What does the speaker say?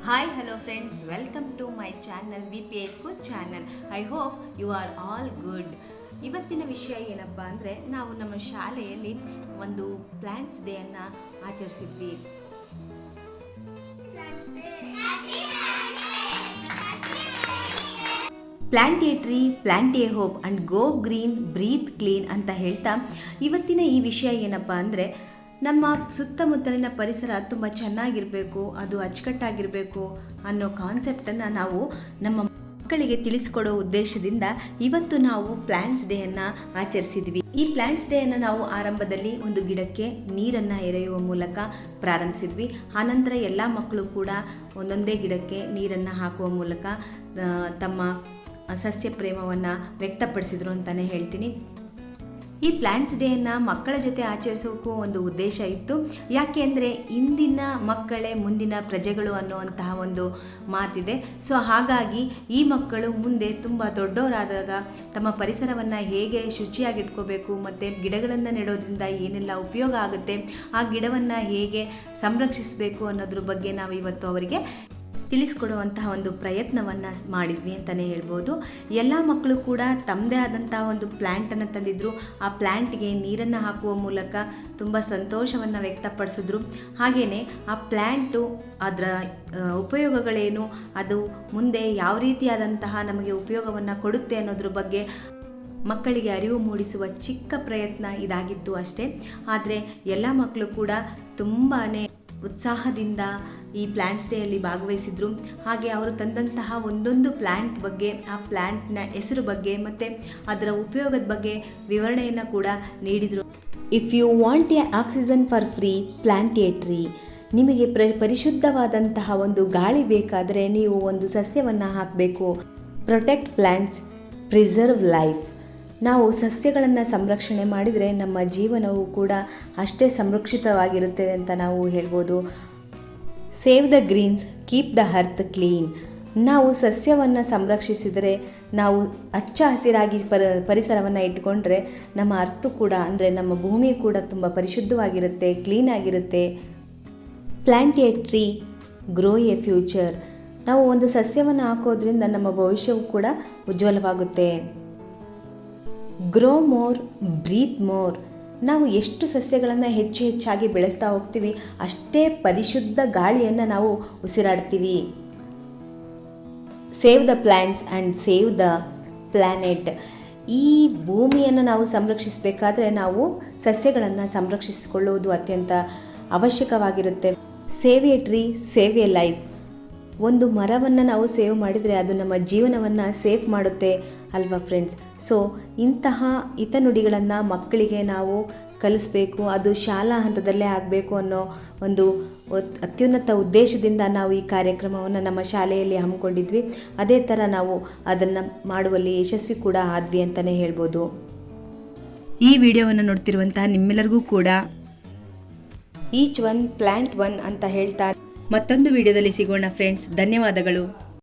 Hi hello friends, welcome to my channel VPI school channel. I hope you are all good. ಇವತ್ತಿನ ವಿಷಯ ಏನಪ್ಪ ಅಂದರೆ, ನಾವು ನಮ್ಮ ಶಾಲೆಯಲ್ಲಿ ಒಂದು ಪ್ಲ್ಯಾಂಟ್ಸ್ ಡೇಯನ್ನು ಆಚರಿಸಿದ್ವಿ. Plant a tree, plant a hope and go green, breathe clean ಅಂತ ಹೇಳ್ತಾ ಇವತ್ತಿನ ಈ ವಿಷಯ ಏನಪ್ಪ ಅಂದರೆ, ನಮ್ಮ ಸುತ್ತಮುತ್ತಲಿನ ಪರಿಸರ ತುಂಬ ಚೆನ್ನಾಗಿರಬೇಕು, ಅದು ಅಚ್ಚುಕಟ್ಟಾಗಿರಬೇಕು ಅನ್ನೋ ಕಾನ್ಸೆಪ್ಟನ್ನು ನಾವು ನಮ್ಮ ಮಕ್ಕಳಿಗೆ ತಿಳಿಸಿಕೊಡೋ ಉದ್ದೇಶದಿಂದ ಇವತ್ತು ನಾವು ಪ್ಲ್ಯಾಂಟ್ಸ್ ಡೇಯನ್ನು ಆಚರಿಸಿದ್ವಿ. ಈ ಪ್ಲ್ಯಾಂಟ್ಸ್ ಡೇಯನ್ನು ನಾವು ಆರಂಭದಲ್ಲಿ ಒಂದು ಗಿಡಕ್ಕೆ ನೀರನ್ನು ಎರೆಯುವ ಮೂಲಕ ಪ್ರಾರಂಭಿಸಿದ್ವಿ. ಆನಂತರ ಎಲ್ಲ ಮಕ್ಕಳು ಕೂಡ ಒಂದೊಂದೇ ಗಿಡಕ್ಕೆ ನೀರನ್ನು ಹಾಕುವ ಮೂಲಕ ತಮ್ಮ ಸಸ್ಯ ಪ್ರೇಮವನ್ನು ವ್ಯಕ್ತಪಡಿಸಿದರು ಅಂತಲೇ ಹೇಳ್ತೀನಿ. ಈ ಪ್ಲ್ಯಾಂಟ್ಸ್ ಡೇಯನ್ನು ಮಕ್ಕಳ ಜೊತೆ ಆಚರಿಸೋಕ್ಕೂ ಒಂದು ಉದ್ದೇಶ ಇತ್ತು. ಯಾಕೆ ಅಂದರೆ, ಇಂದಿನ ಮಕ್ಕಳೇ ಮುಂದಿನ ಪ್ರಜೆಗಳು ಅನ್ನುವಂತಹ ಒಂದು ಮಾತಿದೆ. ಸೊ ಹಾಗಾಗಿ ಈ ಮಕ್ಕಳು ಮುಂದೆ ತುಂಬ ದೊಡ್ಡವರಾದಾಗ ತಮ್ಮ ಪರಿಸರವನ್ನು ಹೇಗೆ ಶುಚಿಯಾಗಿಟ್ಕೋಬೇಕು ಮತ್ತು ಗಿಡಗಳನ್ನು ನೆಡೋದ್ರಿಂದ ಏನೆಲ್ಲ ಉಪಯೋಗ ಆಗುತ್ತೆ, ಆ ಗಿಡವನ್ನು ಹೇಗೆ ಸಂರಕ್ಷಿಸಬೇಕು ಅನ್ನೋದ್ರ ಬಗ್ಗೆ ನಾವು ಇವತ್ತು ಅವರಿಗೆ ತಿಳಿಸ್ಕೊಡುವಂತಹ ಒಂದು ಪ್ರಯತ್ನವನ್ನು ಮಾಡಿದ್ವಿ ಅಂತಲೇ ಹೇಳ್ಬೋದು. ಎಲ್ಲ ಮಕ್ಕಳು ಕೂಡ ತಮ್ಮದೇ ಆದಂತಹ ಒಂದು ಪ್ಲ್ಯಾಂಟನ್ನು ತಂದಿದ್ದರು. ಆ ಪ್ಲ್ಯಾಂಟ್ಗೆ ನೀರನ್ನು ಹಾಕುವ ಮೂಲಕ ತುಂಬ ಸಂತೋಷವನ್ನು ವ್ಯಕ್ತಪಡಿಸಿದ್ರು. ಹಾಗೆಯೇ ಆ ಪ್ಲ್ಯಾಂಟು ಅದರ ಉಪಯೋಗಗಳೇನು, ಅದು ಮುಂದೆ ಯಾವ ರೀತಿಯಾದಂತಹ ನಮಗೆ ಉಪಯೋಗವನ್ನು ಕೊಡುತ್ತೆ ಅನ್ನೋದ್ರ ಬಗ್ಗೆ ಮಕ್ಕಳಿಗೆ ಅರಿವು ಮೂಡಿಸುವ ಚಿಕ್ಕ ಪ್ರಯತ್ನ ಇದಾಗಿತ್ತು ಅಷ್ಟೇ. ಆದರೆ ಎಲ್ಲ ಮಕ್ಕಳು ಕೂಡ ತುಂಬಾ ಉತ್ಸಾಹದಿಂದ ಈ ಪ್ಲ್ಯಾಂಟ್ಸ್ ಡೇಯಲ್ಲಿ ಭಾಗವಹಿಸಿದರು. ಹಾಗೆ ಅವರು ತಂದಂತಹ ಒಂದೊಂದು ಪ್ಲ್ಯಾಂಟ್ ಬಗ್ಗೆ, ಆ ಪ್ಲ್ಯಾಂಟ್ನ ಹೆಸರು ಬಗ್ಗೆ ಮತ್ತು ಅದರ ಉಪಯೋಗದ ಬಗ್ಗೆ ವಿವರಣೆಯನ್ನು ಕೂಡ ನೀಡಿದರು. If you want a oxygen for free, plant a tree. ನಿಮಗೆ ಪರಿಶುದ್ಧವಾದಂತಹ ಒಂದು ಗಾಳಿ ಬೇಕಾದರೆ ನೀವು ಒಂದು ಸಸ್ಯವನ್ನು ಹಾಕಬೇಕು. Protect plants, preserve life. ನಾವು ಸಸ್ಯಗಳನ್ನು ಸಂರಕ್ಷಣೆ ಮಾಡಿದರೆ ನಮ್ಮ ಜೀವನವು ಕೂಡ ಅಷ್ಟೇ ಸಂರಕ್ಷಿತವಾಗಿರುತ್ತೆ ಅಂತ ನಾವು ಹೇಳ್ಬೋದು. Save the greens, keep the earth clean. ನಾವು ಸಸ್ಯವನ್ನು ಸಂರಕ್ಷಿಸಿದರೆ, ನಾವು ಹಚ್ಚ ಹಸಿರಾಗಿ ಪರಿಸರವನ್ನು ಇಟ್ಕೊಂಡ್ರೆ ನಮ್ಮ ಅರ್ಥ ಕೂಡ ಅಂದರೆ ನಮ್ಮ ಭೂಮಿ ಕೂಡ ತುಂಬ ಪರಿಶುದ್ಧವಾಗಿರುತ್ತೆ, ಕ್ಲೀನಾಗಿರುತ್ತೆ. Plant a tree, grow a future. ನಾವು ಒಂದು ಸಸ್ಯವನ್ನು ಹಾಕೋದ್ರಿಂದ ನಮ್ಮ ಭವಿಷ್ಯವು ಕೂಡ ಉಜ್ವಲವಾಗುತ್ತೆ. Grow more, breathe more. ನಾವು ಎಷ್ಟು ಸಸ್ಯಗಳನ್ನು ಹೆಚ್ಚಾಗಿ ಬೆಳೆಸ್ತಾ ಹೋಗ್ತೀವಿ, ಅಷ್ಟೇ ಪರಿಶುದ್ಧ ಗಾಳಿಯನ್ನು ನಾವು ಉಸಿರಾಡ್ತೀವಿ. Save the plants and save the planet. ಈ ಭೂಮಿಯನ್ನು ನಾವು ಸಂರಕ್ಷಿಸಬೇಕಾದ್ರೆ ನಾವು ಸಸ್ಯಗಳನ್ನು ಸಂರಕ್ಷಿಸಿಕೊಳ್ಳುವುದು ಅತ್ಯಂತ ಅವಶ್ಯಕವಾಗಿರುತ್ತೆ. Save a tree, save a life. ಒಂದು ಮರವನ್ನು ನಾವು ಸೇವ್ ಮಾಡಿದರೆ ಅದು ನಮ್ಮ ಜೀವನವನ್ನು ಸೇಫ್ ಮಾಡುತ್ತೆ ಅಲ್ವಾ ಫ್ರೆಂಡ್ಸ್? ಸೊ ಇಂತಹ ಹಿತನುಡಿಗಳನ್ನು ಮಕ್ಕಳಿಗೆ ನಾವು ಕಲಿಸ್ಬೇಕು. ಅದು ಶಾಲಾ ಹಂತದಲ್ಲೇ ಆಗಬೇಕು ಅನ್ನೋ ಒಂದು ಅತ್ಯುನ್ನತ ಉದ್ದೇಶದಿಂದ ನಾವು ಈ ಕಾರ್ಯಕ್ರಮವನ್ನು ನಮ್ಮ ಶಾಲೆಯಲ್ಲಿ ಹಮ್ಮಿಕೊಂಡಿದ್ವಿ. ಅದೇ ಥರ ನಾವು ಅದನ್ನು ಮಾಡುವಲ್ಲಿ ಯಶಸ್ವಿ ಕೂಡ ಆದ್ವಿ ಅಂತಲೇ ಹೇಳ್ಬೋದು. ಈ ವಿಡಿಯೋವನ್ನು ನೋಡ್ತಿರುವಂತಹ ನಿಮ್ಮೆಲ್ಲರಿಗೂ ಕೂಡ ಈಚ್ ಒನ್ ಪ್ಲ್ಯಾಂಟ್ ಒನ್ ಅಂತ ಹೇಳ್ತಾ ಮತ್ತೊಂದು ವಿಡಿಯೋದಲ್ಲಿ ಸಿಗೋಣ ಫ್ರೆಂಡ್ಸ್. ಧನ್ಯವಾದಗಳು.